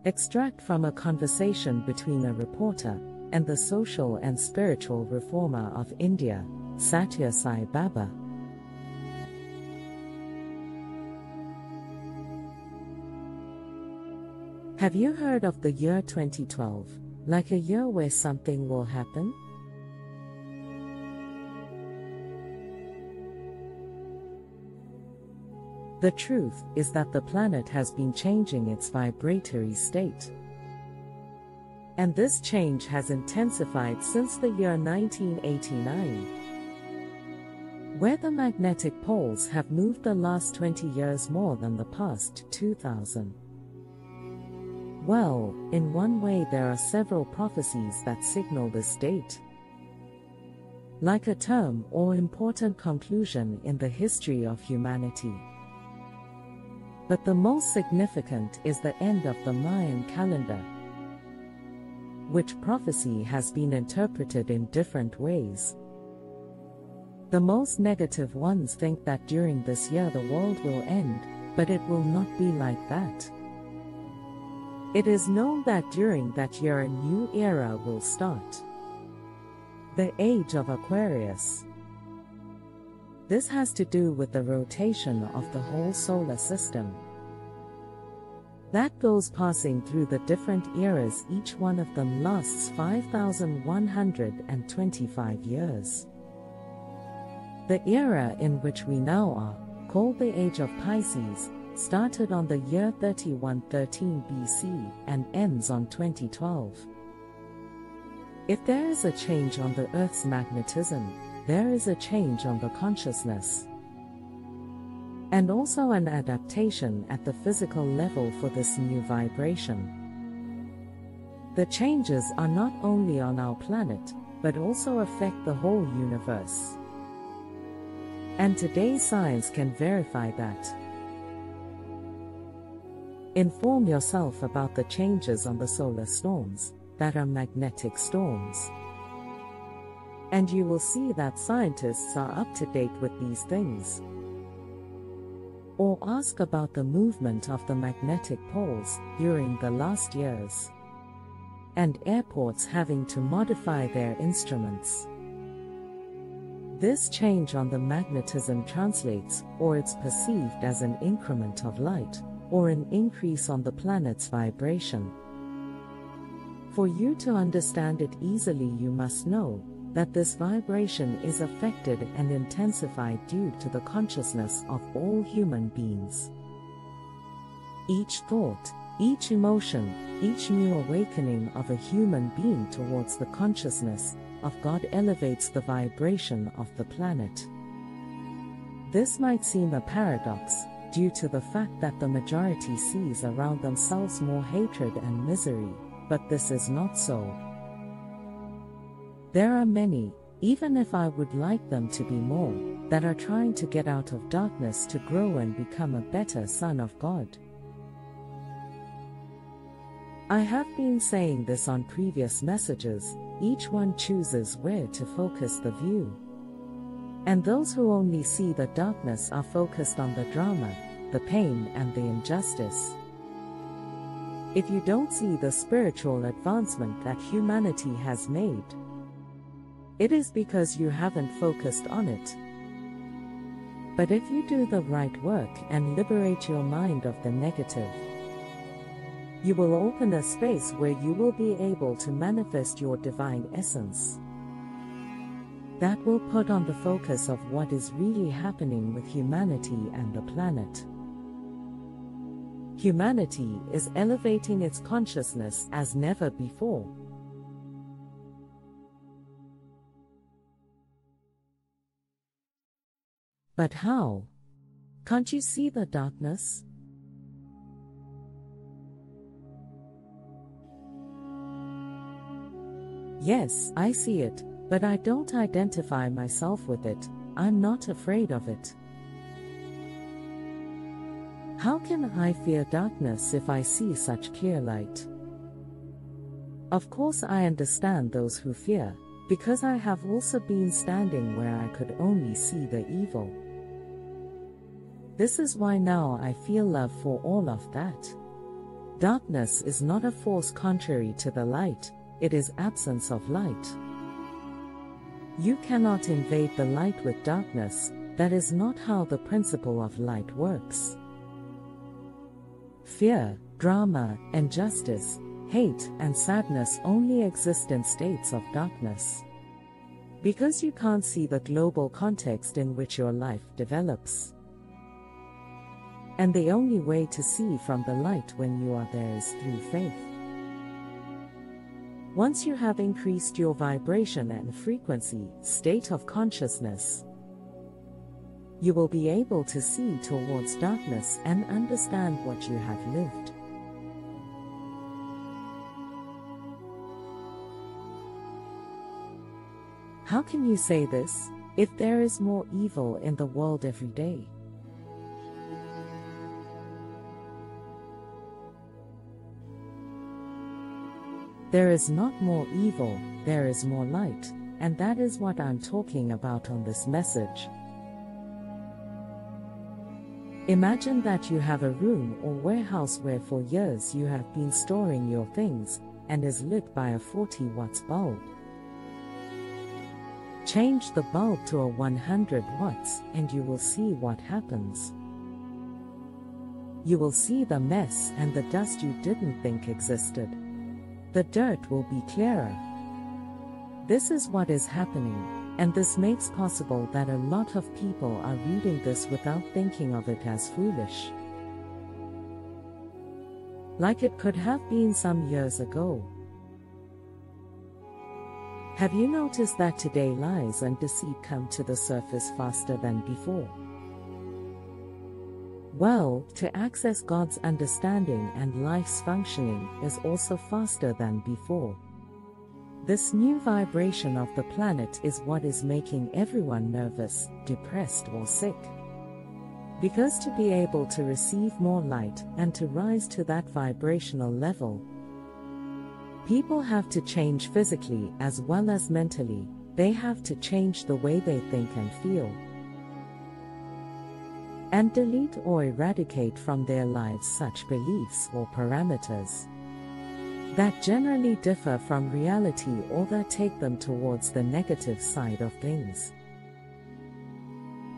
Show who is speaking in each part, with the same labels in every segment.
Speaker 1: Extract from a conversation between a reporter and the social and spiritual reformer of India, Sathya Sai Baba. Have you heard of the year 2012, like a year where something will happen? The truth is that the planet has been changing its vibratory state. And this change has intensified since the year 1989, where the magnetic poles have moved the last 20 years more than the past 2000. Well, in one way there are several prophecies that signal this date, like a term or important conclusion in the history of humanity. But the most significant is the end of the Mayan calendar, which prophecy has been interpreted in different ways. The most negative ones think that during this year the world will end, but it will not be like that. It is known that during that year a new era will start, the age of Aquarius. This has to do with the rotation of the whole solar system. That goes passing through the different eras, each one of them lasts 5,125 years. The era in which we now are, called the Age of Pisces, started on the year 3113 BC and ends on 2012. If there is a change on the Earth's magnetism, there is a change on the consciousness, and also an adaptation at the physical level for this new vibration. The changes are not only on our planet, but also affect the whole universe. And today's science can verify that. Inform yourself about the changes on the solar storms, that are magnetic storms. And you will see that scientists are up to date with these things. Or ask about the movement of the magnetic poles during the last years, and airports having to modify their instruments. This change on the magnetism translates, or it's perceived as an increment of light, or an increase on the planet's vibration. For you to understand it easily, you must know that this vibration is affected and intensified due to the consciousness of all human beings. Each thought, each emotion, each new awakening of a human being towards the consciousness of God elevates the vibration of the planet. This might seem a paradox, due to the fact that the majority sees around themselves more hatred and misery, but this is not so. There are many, even if I would like them to be more, that are trying to get out of darkness to grow and become a better son of God. I have been saying this on previous messages, each one chooses where to focus the view. And those who only see the darkness are focused on the drama, the pain and the injustice. If you don't see the spiritual advancement that humanity has made, it is because you haven't focused on it. But if you do the right work and liberate your mind of the negative, you will open a space where you will be able to manifest your divine essence. That will put on the focus of what is really happening with humanity and the planet. Humanity is elevating its consciousness as never before. But how? Can't you see the darkness? Yes, I see it, but I don't identify myself with it. I'm not afraid of it. How can I fear darkness if I see such clear light? Of course I understand those who fear, because I have also been standing where I could only see the evil. This is why now I feel love for all of that. Darkness is not a force contrary to the light, it is absence of light. You cannot invade the light with darkness, that is not how the principle of light works. Fear, drama, injustice, hate, and sadness only exist in states of darkness. Because you can't see the global context in which your life develops. And the only way to see from the light when you are there is through faith. Once you have increased your vibration and frequency, state of consciousness, you will be able to see towards darkness and understand what you have lived. How can you say this, if there is more evil in the world every day? There is not more evil, there is more light, and that is what I'm talking about on this message. Imagine that you have a room or warehouse where for years you have been storing your things, and is lit by a 40 watts bulb. Change the bulb to a 100 watts and you will see what happens. You will see the mess and the dust you didn't think existed. The dirt will be clearer. This is what is happening, and this makes possible that a lot of people are reading this without thinking of it as foolish. Like it could have been some years ago. Have you noticed that today lies and deceit come to the surface faster than before? Well, to access God's understanding and life's functioning is also faster than before. This new vibration of the planet is what is making everyone nervous, depressed or sick. Because to be able to receive more light and to rise to that vibrational level, people have to change physically as well as mentally. They have to change the way they think and feel, and delete or eradicate from their lives such beliefs or parameters that generally differ from reality or that take them towards the negative side of things.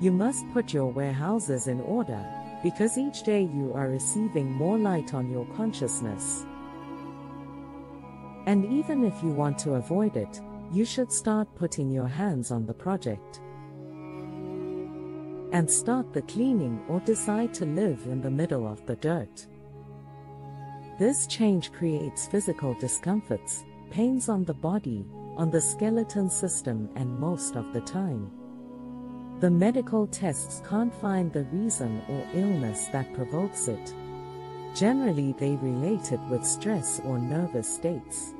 Speaker 1: You must put your warehouses in order, because each day you are receiving more light on your consciousness. And even if you want to avoid it, you should start putting your hands on the project and start the cleaning or decide to live in the middle of the dirt. This change creates physical discomforts, pains on the body, on the skeleton system, and most of the time, the medical tests can't find the reason or illness that provokes it. Generally they relate it with stress or nervous states.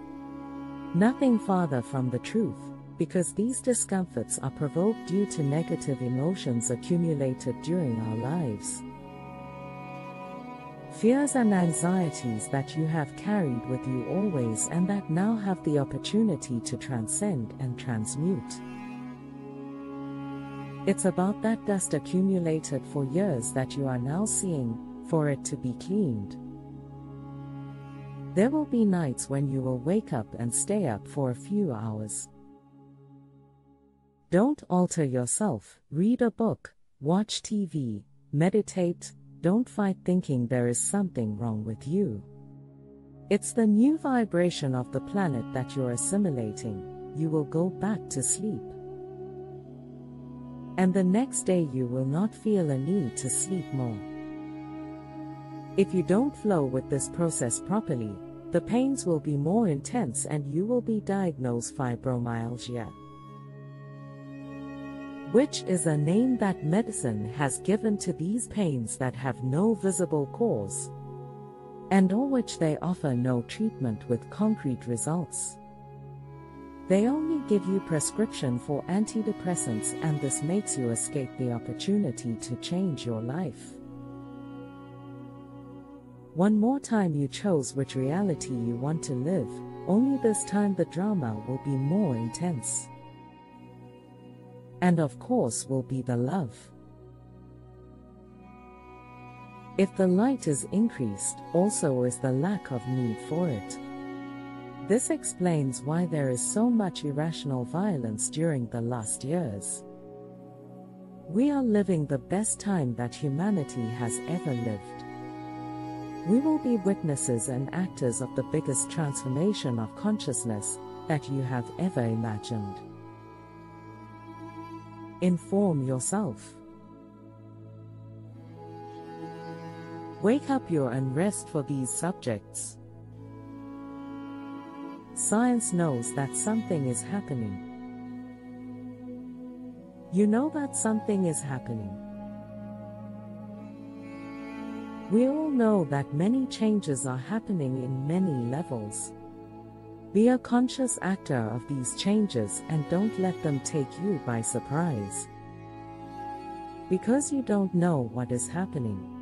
Speaker 1: Nothing farther from the truth, because these discomforts are provoked due to negative emotions accumulated during our lives. Fears and anxieties that you have carried with you always and that now have the opportunity to transcend and transmute. It's about that dust accumulated for years that you are now seeing, for it to be cleaned. There will be nights when you will wake up and stay up for a few hours. Don't alter yourself, read a book, watch TV, meditate, don't fight thinking there is something wrong with you. It's the new vibration of the planet that you're assimilating. You will go back to sleep. And the next day you will not feel a need to sleep more. If you don't flow with this process properly, the pains will be more intense and you will be diagnosed fibromyalgia, which is a name that medicine has given to these pains that have no visible cause, and on which they offer no treatment with concrete results. They only give you prescription for antidepressants, and this makes you escape the opportunity to change your life. One more time you chose which reality you want to live, only this time the drama will be more intense. And of course will be the love. If the light is increased, also is the lack of need for it. This explains why there is so much irrational violence during the last years. We are living the best time that humanity has ever lived. We will be witnesses and actors of the biggest transformation of consciousness that you have ever imagined. Inform yourself. Wake up your unrest for these subjects. Science knows that something is happening. You know that something is happening. We all know that many changes are happening in many levels. Be a conscious actor of these changes and don't let them take you by surprise. Because you don't know what is happening.